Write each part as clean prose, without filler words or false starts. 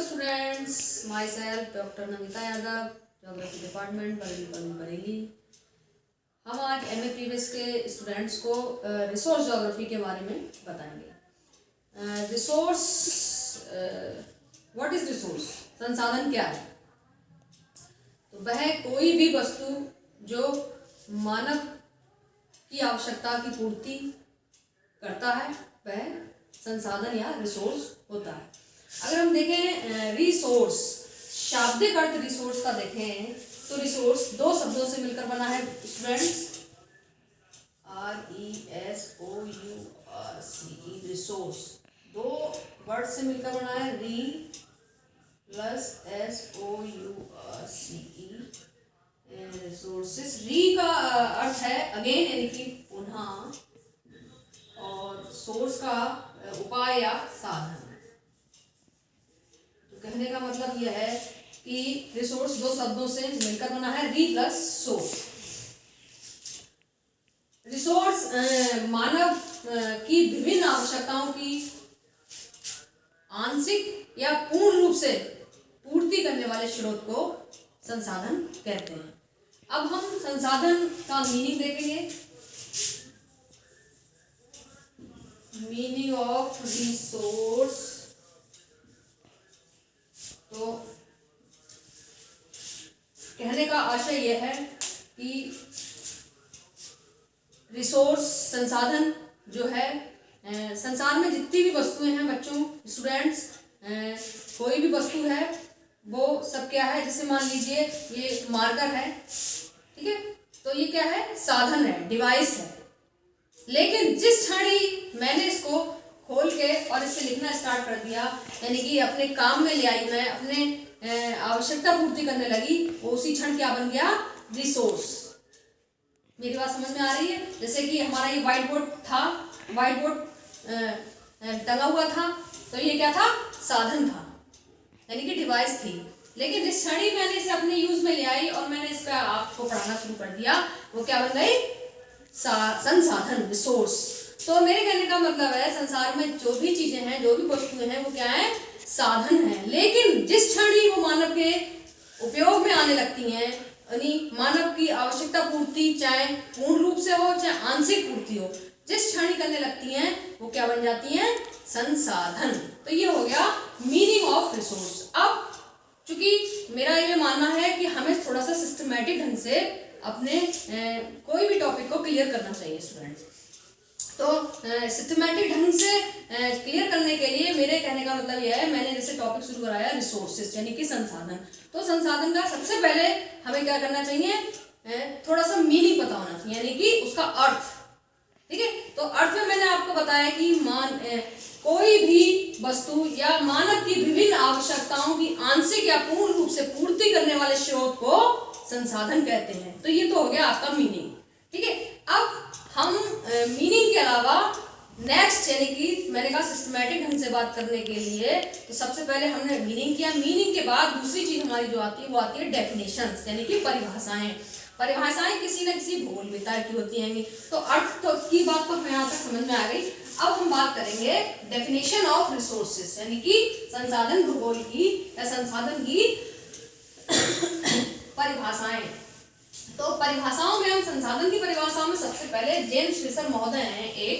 Students, my self doctor Namita Yadav, geography department Bareilly. हम आज MA previous के स्टूडेंट्स को रिसोर्स जोग्राफी के बारे में बताएंगे। Resource, what is resource? संसाधन क्या है? तो वह कोई भी वस्तु जो मानव की आवश्यकता की पूर्ति करता है वह संसाधन या रिसोर्स होता है। अगर हम देखें रिसोर्स, शाब्दिक अर्थ रिसोर्स का देखें तो रिसोर्स दो शब्दों से मिलकर बना है स्टूडेंट्स, RESOURCE, रिसोर्स दो वर्ड से मिलकर बना है, री प्लस SOURCE, रिसोर्सेस। री का अर्थ है अगेन यानी कि पुनः, और सोर्स का उपाय या साधन। तो कहने का मतलब यह है कि रिसोर्स दो शब्दों से मिलकर बना है, री प्लस सोर्स। रिसोर्स मानव की विभिन्न आवश्यकताओं की आंशिक या पूर्ण रूप से पूर्ति करने वाले स्रोत को संसाधन कहते हैं। अब हम संसाधन का मीनिंग देखेंगे। मीनिंग ऑफ रिसोर्स, तो कहने का आशय यह है कि रिसोर्स संसाधन जो है, संसार में जितनी भी वस्तुएं हैं बच्चों, स्टूडेंट्स, कोई भी वस्तु है वो सब क्या है, जैसे मान लीजिए ये मार्कर है, ठीक है, तो ये क्या है, साधन है, डिवाइस है। लेकिन जिस क्षण ही मैंने इसको खोल के और इससे लिखना स्टार्ट कर दिया, यानी कि अपने काम में ले आई, मैं अपने आवश्यकता पूर्ति करने लगी, वो उसी क्षण क्या बन गया, रिसोर्स। मेरी बात समझ में आ रही है? जैसे कि हमारा ये व्हाइट बोर्ड था, व्हाइट बोर्ड टंगा हुआ था, तो ये क्या था, साधन था, यानी कि डिवाइस थी। लेकिन जिस क्षण ही मैंने इसे अपने यूज में ले आई और मैंने इस पर आपको पढ़ाना शुरू कर दिया, वो क्या बन गई, संसाधन, रिसोर्स। तो मेरे कहने का मतलब है संसार में जो भी चीजें हैं, जो भी वस्तुएं हैं, वो क्या है, साधन है। लेकिन जिस क्षण ही वो मानव के उपयोग में आने लगती हैं, यानी मानव की आवश्यकता पूर्ति चाहे पूर्ण रूप से हो चाहे आंशिक पूर्ति हो, जिस क्षण ही करने लगती हैं वो क्या बन जाती हैं, संसाधन। तो ये हो गया मीनिंग ऑफ रिसोर्स। अब चूंकि मेरा ये मानना है कि हमें थोड़ा सा सिस्टमैटिक ढंग से अपने कोई भी टॉपिक को क्लियर करना चाहिए स्टूडेंट्स। तो सिस्टमैटिक ढंग से क्लियर करने के लिए मेरे कहने का मतलब यह है, मैंने जैसे टॉपिक शुरू कराया रिसोर्सेज यानी कि संसाधन। तो संसाधन का सबसे पहले हमें क्या करना चाहिए, थोड़ा सा मीनिंग पता होना चाहिए, यानी कि उसका अर्थ, ठीक है। तो अर्थ में मैंने आपको बताया कि कोई भी वस्तु या मानव की विभिन्न आवश्यकताओं की आंशिक या पूर्ण रूप से पूर्ति करने वाले स्रोत को संसाधन कहते हैं। तो ये तो हो गया आपका मीनिंग, ठीक है। अब हम मीनिंग के अलावा नेक्स्ट, यानी कि मैंने कहा सिस्टमैटिक ढंग से बात करने के लिए, तो सबसे पहले हमने मीनिंग किया। मीनिंग के बाद दूसरी चीज हमारी जो आती है वो आती है डेफिनेशंस, यानी कि परिभाषाएं। परिभाषाएं किसी न किसी भूगोल विधा की होती हैं। तो अर्थ तो की बात तो हमें यहाँ तक समझ में आ गई। अब हम बात करेंगे डेफिनेशन ऑफ रिसोर्सेस, यानी कि संसाधन भूगोल की या संसाधन की परिभाषाएं। तो परिभाषाओं में हम संसाधन की परिभाषाओं में सबसे पहले जेम्स फिशर महोदय हैं एक,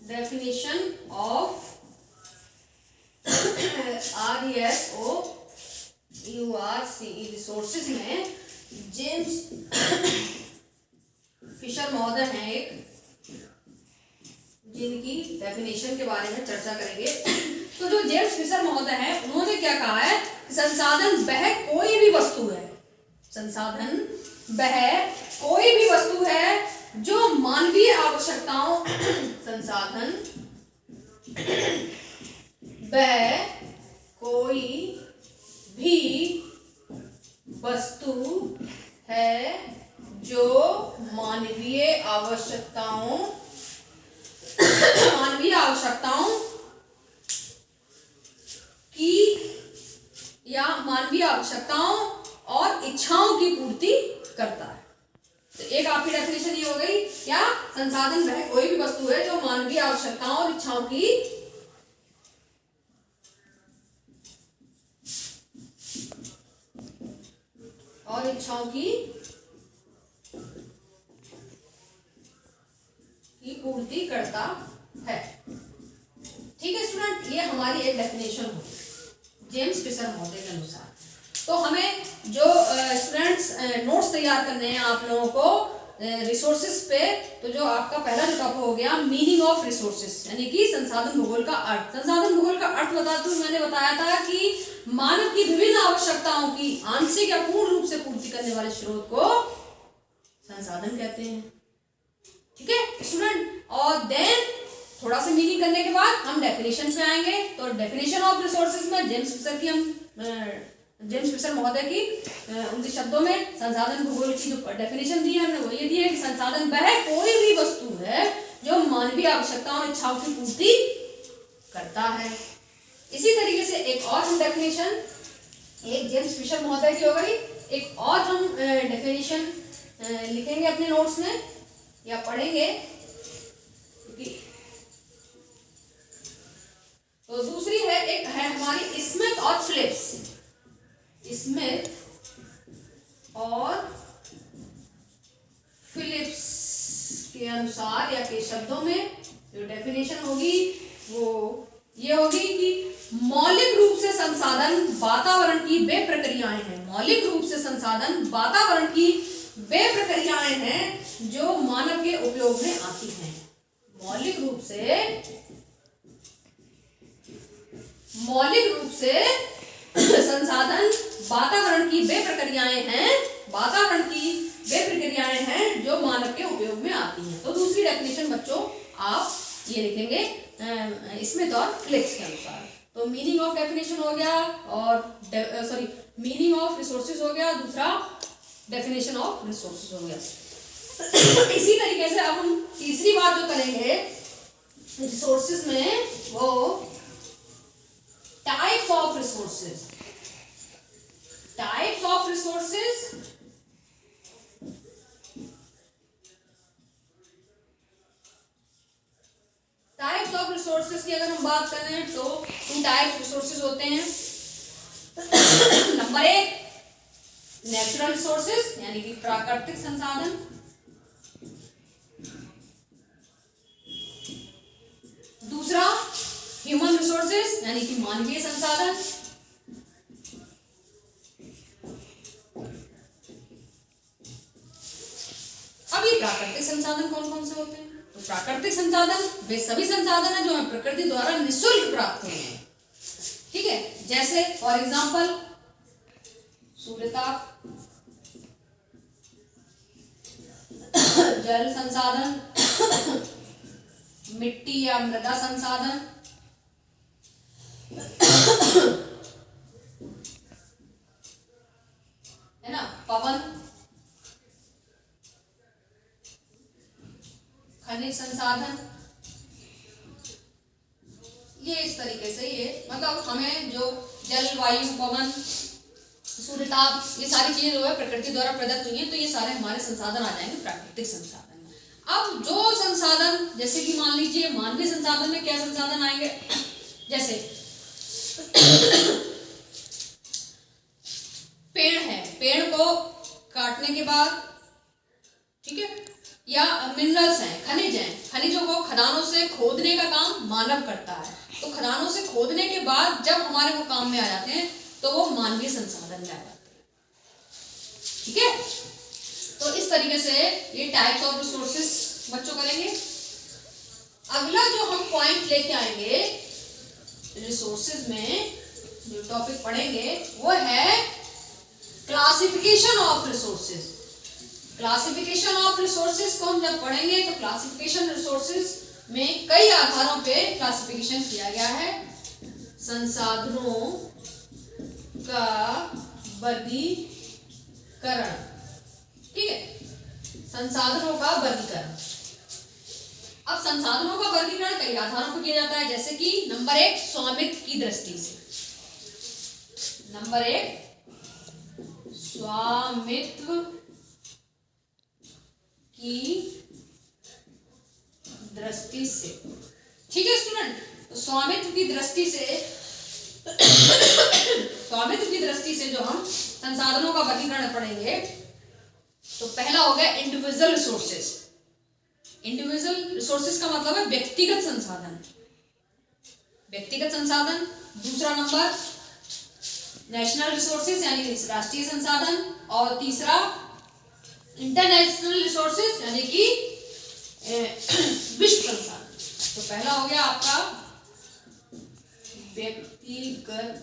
डेफिनेशन ऑफ RESOURCE रिसोर्सेज में जेम्स फिशर महोदय हैं एक, जिनकी डेफिनेशन के बारे में चर्चा करेंगे। तो जो जेम्स फिशर महोदय हैं, उन्होंने क्या कहा है, संसाधन वह कोई भी वस्तु है, संसाधन वह कोई भी वस्तु है जो मानवीय आवश्यकताओं, संसाधन वह कोई भी वस्तु है जो मानवीय आवश्यकताओं की या मानवीय आवश्यकताओं और इच्छाओं की पूर्ति करता है। तो एक आपकी डेफिनेशन ये हो गई, क्या, संसाधन वह कोई भी वस्तु है जो मानवीय मानवीय आवश्यकताओं और इच्छाओं की पूर्ति करता है। ठीक है स्टूडेंट, ये हमारी एक डेफिनेशन होगी जेम्स फिशर महोदय के अनुसार। तो हमें जो स्टूडेंट्स नोट्स तैयार करने हैं आप लोगों को रिसोर्सेज पे, तो जो आपका पहला जो टॉपिक हो गया मीनिंग ऑफ रिसोर्सेज, यानी कि संसाधन भूगोल का अर्थ। संसाधन भूगोल का अर्थ बताते हुए मैंने बताया था कि मानव की विभिन्न आवश्यकताओं की आंशिक या पूर्ण रूप से पूर्ति करने वाले स्रोत को संसाधन कहते हैं। ठीक है स्टूडेंट, और देन थोड़ा सा मीनिंग करने के बाद हम डेफिनेशन पे आएंगे। तो डेफिनेशन ऑफ रिसोर्सेज में जेम्स फिशर महोदय की उनके शब्दों में संसाधन भूगोल की जो डेफिनेशन दी है हमने वो ये दी है कि संसाधन वह कोई भी वस्तु है जो मानवीय आवश्यकताओं और इच्छाओं की पूर्ति करता है। इसी तरीके से एक और हम डेफिनेशन, एक जेम्स फिशर महोदय की हो गई, एक और हम डेफिनेशन लिखेंगे अपने नोट्स में या पढ़ेंगे। तो दूसरी है, एक है हमारी स्मिथ और फिलिप्स। स्मिथ और फिलिप्स के अनुसार या के शब्दों में जो डेफिनेशन होगी वो ये होगी कि मौलिक रूप से संसाधन वातावरण की वे प्रक्रियाएं हैं। मौलिक रूप से संसाधन वातावरण की वे प्रक्रियाएं हैं जो मानव के उपयोग में आती हैं। मौलिक रूप से संसाधन वातावरण की वे प्रक्रियाएं हैं जो मानव के उपयोग में आती हैं। तो दूसरी डेफिनेशन बच्चों आप ये लिखेंगे स्मिथ और फिलिप्स के अनुसार। तो मीनिंग ऑफ डेफिनेशन हो गया और मीनिंग ऑफ रिसोर्सेज हो गया, दूसरा डेफिनेशन ऑफ रिसोर्सेज हो गया। इसी तरीके से अब हम तीसरी बात जो करेंगे रिसोर्सेज में, वो types of resources. Types of resources की अगर हम बात करें तो इन टाइप्स रिसोर्सेज होते हैं। नंबर 1 नेचुरल रिसोर्सेज यानी कि प्राकृतिक संसाधन। दूसरा ह्यूमन रिसोर्सेज यानी कि मानवीय संसाधन। अब ये प्राकृतिक संसाधन कौन कौन से होते हैं? तो प्राकृतिक संसाधन वे सभी संसाधन हैं जो हमें प्रकृति द्वारा निःशुल्क प्राप्त हुए हैं। ठीक है, जैसे फॉर एग्जांपल सूर्यताप, जल संसाधन, मिट्टी या मृदा संसाधन, है ना, पवन, खनिज संसाधन। ये इस तरीके से ये मतलब हमें जो जल, वायु, पवन, सूर्यताप ये सारी चीजें जो है प्रकृति द्वारा प्रदत्त हुई हैं, तो ये सारे हमारे संसाधन आ जाएंगे प्राकृतिक संसाधन में। अब जो संसाधन जैसे कि मान लीजिए मानवीय संसाधन में क्या संसाधन आएंगे, जैसे पेड़ है, पेड़ को काटने के बाद, ठीक है, या मिनरल्स हैं, खनिज हैं, खनिजों को खदानों से खोदने का काम मानव करता है। तो खदानों से खोदने के बाद जब हमारे वो काम में आ जाते हैं तो वो मानवीय संसाधन में आ जाते हैं। ठीक है, तो इस तरीके से ये टाइप्स ऑफ रिसोर्सेज बच्चों करेंगे। अगला जो हम पॉइंट लेके आएंगे रिसोर्सेज में, जो टॉपिक पढ़ेंगे वो है classification of resources. Classification of resources को हम जब पढ़ेंगे तो क्लासिफिकेशन रिसोर्सेज में कई आधारों पे क्लासिफिकेशन किया गया है। संसाधनों का वर्गीकरण, ठीक है, संसाधनों का वर्गीकरण। अब संसाधनों का वर्गीकरण कई आधारों पर किया जाता है, जैसे कि नंबर 1 स्वामित्व की दृष्टि से। नंबर 1 स्वामित्व की दृष्टि से। ठीक है स्टूडेंट, तो स्वामित्व की दृष्टि से जो हम संसाधनों का वर्गीकरण पढ़ेंगे, तो पहला हो गया इंडिविजुअल रिसोर्सेज। इंडिविजुअल रिसोर्सेज का मतलब है व्यक्तिगत संसाधन, व्यक्तिगत संसाधन। दूसरा नंबर नेशनल रिसोर्सेज यानी राष्ट्रीय संसाधन, और तीसरा इंटरनेशनल रिसोर्सेज यानी कि विश्व संसाधन। तो पहला हो गया आपका व्यक्तिगत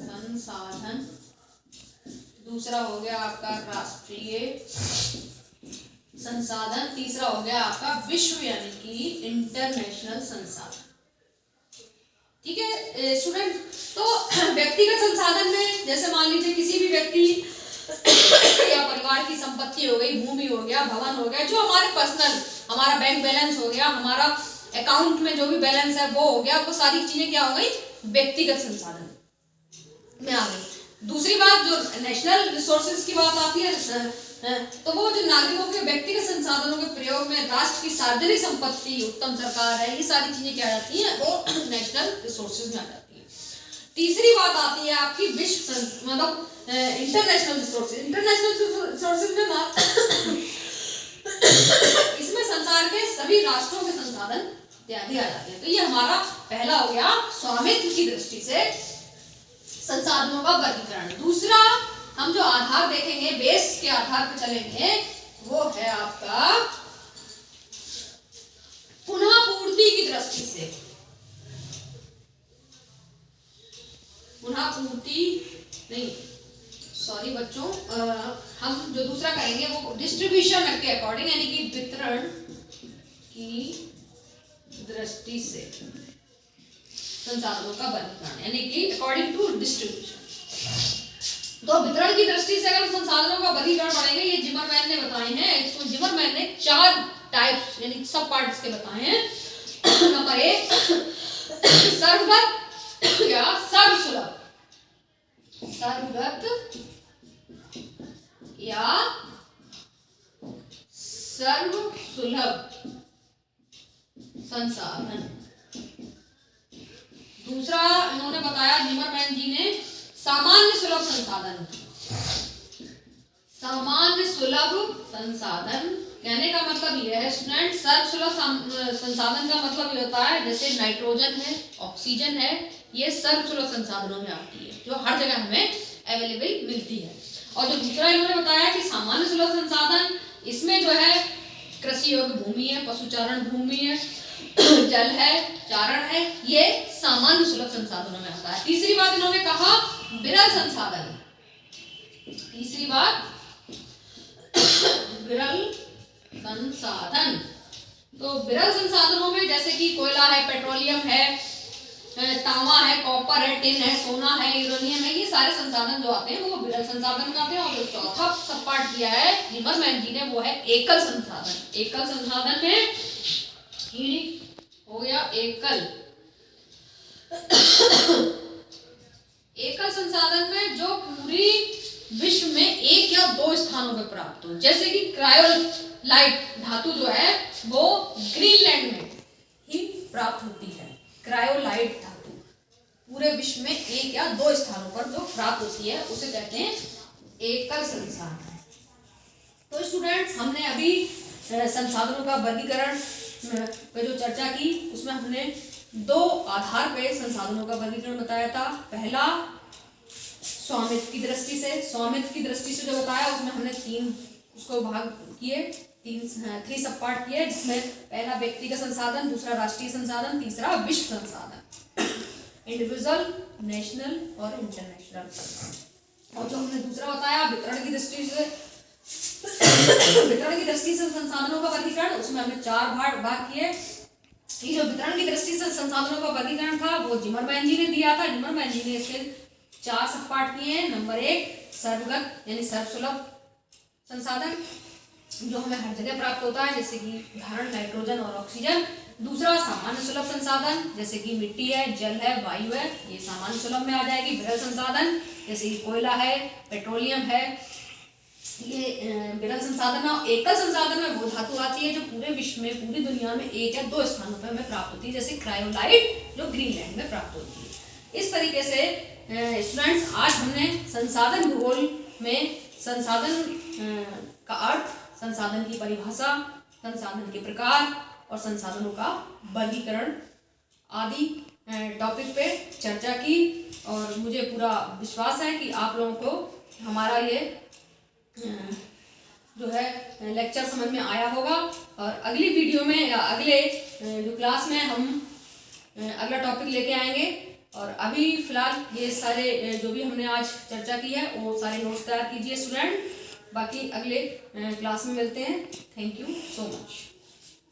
संसाधन, दूसरा हो गया आपका राष्ट्रीय संसाधन, तीसरा हो गया आपका विश्व यानी कि इंटरनेशनल संसाधन। ठीक है स्टूडेंट, तो व्यक्तिगत संसाधन में जैसे मान लीजिए किसी भी व्यक्ति या परिवार की संपत्ति हो गई, भूमि हो गया, भवन हो गया, जो हमारे पर्सनल, हमारा बैंक बैलेंस हो गया, हमारा अकाउंट में जो भी बैलेंस है वो हो गया, वो सारी चीजें क्या हो गई, व्यक्तिगत संसाधन में आ गई। दूसरी बात जो नेशनल रिसोर्सेज की बात आती है, तो वो जो नागरिकों के व्यक्तिगत संसाधनों के प्रयोग में राष्ट्र की सार्वजनिक संपत्ति, उत्तम सरकार है, ये सारी चीजें क्या आ जाती हैं, वो नेशनल रिसोर्सेज में आ जाती है। तीसरी बात आती है आपकी विश्व मतलब इंटरनेशनल रिसोर्सेज। इंटरनेशनल रिसोर्सेज में इसमें संसार के सभी राष्ट्रों के संसाधन इत्यादि आ जाते हैं। तो ये हमारा पहला हो गया स्वामित्व की दृष्टि से संसाधनों का वर्गीकरण। दूसरा हम जो आधार देखेंगे, बेस के आधार पर चलेंगे, वो है आपका पुनः पूर्ति की दृष्टि से। पुनः पूर्ति नहीं, सॉरी बच्चों, हम जो दूसरा करेंगे वो डिस्ट्रीब्यूशन के अकॉर्डिंग यानी कि वितरण की दृष्टि से संसाधनों का वर्गीकरण यानी कि अकॉर्डिंग टू डिस्ट्रीब्यूशन। तो वितरण की दृष्टि से अगर संसाधनों का वर्गीकरण पढ़ेंगे, ये जिमरमैन ने बताए हैं, इसको जिमरमैन ने 4 टाइप्स यानी सब पार्ट्स के बताए हैं। नंबर 1 सर्वगत या सर्वसुलभ, सर्वगत या सर्वसुलभ संसाधन। दूसरा इन्होंने बताया जिमरमैन जी ने सामान्य सुलभ संसाधन। सामान्य सुलभ संसाधन कहने का मतलब यह है स्टूडेंट, सर्वसुलभ संसाधन का मतलब ये होता है जैसे नाइट्रोजन है, ऑक्सीजन है, ये सर्वसुलभ संसाधनों में आती है, जो हर जगह हमें अवेलेबल मिलती है। और जो दूसरा इन्होंने बताया कि सामान्य सुलभ संसाधन, इसमें जो है कृषि योग्य भूमि है, पशुचारण भूमि है, जल है, चारण है, ये सामान्य सुलभ संसाधनों में आता है। तीसरी बात इन्होंने कहा विरल संसाधन। तीसरी बात विरल संसाधन। तो विरल संसाधनों में जैसे कि कोयला है, पेट्रोलियम है, तांबा है, कॉपर है, टिन है, सोना है, यूरेनियम है, ये सारे संसाधन जो आते हैं वो विरल संसाधन में आते हैं। और जो चौथा सब पार्ट किया है जिमरमैन जी ने वो है एकल संसाधन। एकल संसाधन में हो गया एकल। एकल संसाधन में जो पूरी विश्व में एक या 2 स्थानों पर प्राप्त हो, जैसे कि क्रायोलाइट धातु जो है वो ग्रीनलैंड में ही प्राप्त होती है। क्रायोलाइट धातु पूरे विश्व में 1 या 2 स्थानों पर जो प्राप्त होती है उसे कहते हैं एकल संसाधन। तो स्टूडेंट्स, हमने अभी संसाधनों का वर्गीकरण पे जो चर्चा की उसमें हमने 2 आधार पे संसाधनों का वर्गीकरण बताया था। पहला स्वामित्व की दृष्टि से, स्वामित्व की दृष्टि से जो बताया उसमें हमने 3 उसको भाग किए, 3 सब पार्ट किए, जिसमें पहला व्यक्तिगत संसाधन, दूसरा राष्ट्रीय संसाधन, तीसरा विश्व संसाधन, इंडिविजुअल, नेशनल और इंटरनेशनल। और जो हमने दूसरा बताया वितरण की दृष्टि से, वितरण की दृष्टि से संसाधनों का वर्गीकरण, उसमें हमने 4 भाग किए। ये जो वितरण की दृष्टि से संसाधनों का वर्गीकरण था वो जिमरमैन जी ने दिया था। जिमरमैन जी ने इसके 4 सब पार्ट किए हैं। नंबर 1 सर्वगत यानी सर्वसुलभ संसाधन जो हमें हर जगह प्राप्त होता है, जैसे कि उदाहरण नाइट्रोजन और ऑक्सीजन। दूसरा सामान्य सुलभ संसाधन जैसे कि मिट्टी है, जल है, वायु है, ये सामान्य सुलभ में आ जाएगी। विरल संसाधन जैसे कि कोयला है, पेट्रोलियम है, ये विरल संसाधन और एकल संसाधन में वो धातु आती है जो पूरे विश्व में, पूरी दुनिया में 1 या 2 स्थानों पर हमें प्राप्त होती है, जैसे क्रायोलाइट जो ग्रीनलैंड में प्राप्त होती है। इस तरीके से स्टूडेंट्स आज हमने संसाधन भूगोल में संसाधन का अर्थ, संसाधन की परिभाषा, संसाधन के प्रकार और संसाधनों का वर्गीकरण आदि टॉपिक पे चर्चा की, और मुझे पूरा विश्वास है कि आप लोगों को हमारा ये जो है लेक्चर समझ में आया होगा। और अगली वीडियो में या अगले जो क्लास में हम अगला टॉपिक लेके आएंगे। और अभी फिलहाल ये सारे जो भी हमने आज चर्चा की है वो सारे नोट्स तैयार कीजिए स्टूडेंट। बाकी अगले क्लास में मिलते हैं। Thank you so much.